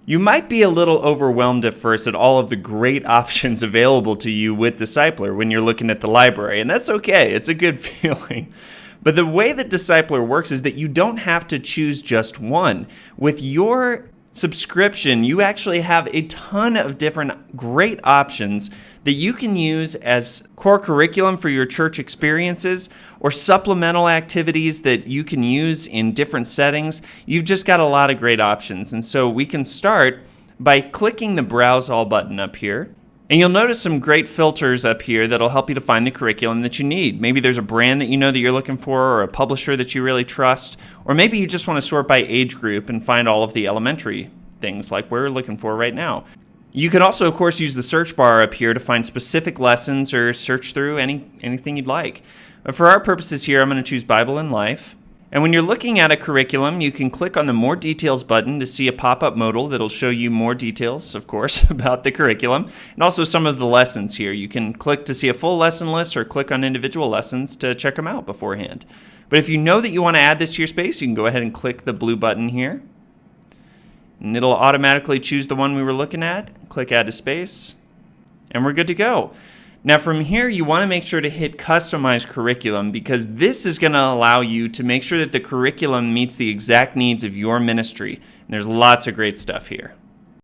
You might be a little overwhelmed at first at all of the great options available to you with Disciplr when you're looking at the library, and that's okay. It's a good feeling. But the way that Disciplr works is that you don't have to choose just one. With your subscription, you actually have a ton of different great options that you can use as core curriculum for your church experiences or supplemental activities that you can use in different settings. You've just got a lot of great options. And so we can start by clicking the Browse All button up here. And you'll notice some great filters up here that'll help you to find the curriculum that you need. Maybe there's a brand that you know that you're looking for, or a publisher that you really trust, or maybe you just want to sort by age group and find all of the elementary things like we're looking for right now. You can also, of course, use the search bar up here to find specific lessons or search through anything you'd like. But for our purposes here, I'm going to choose Bible and Life. And when you're looking at a curriculum, you can click on the More Details button to see a pop-up modal that'll show you more details, of course, about the curriculum, and also some of the lessons here. You can click to see a full lesson list or click on individual lessons to check them out beforehand. But if you know that you want to add this to your space, you can go ahead and click the blue button here. And it'll automatically choose the one we were looking at. Click Add to Space, and we're good to go. Now from here, you want to make sure to hit Customize Curriculum, because this is going to allow you to make sure that the curriculum meets the exact needs of your ministry. And there's lots of great stuff here.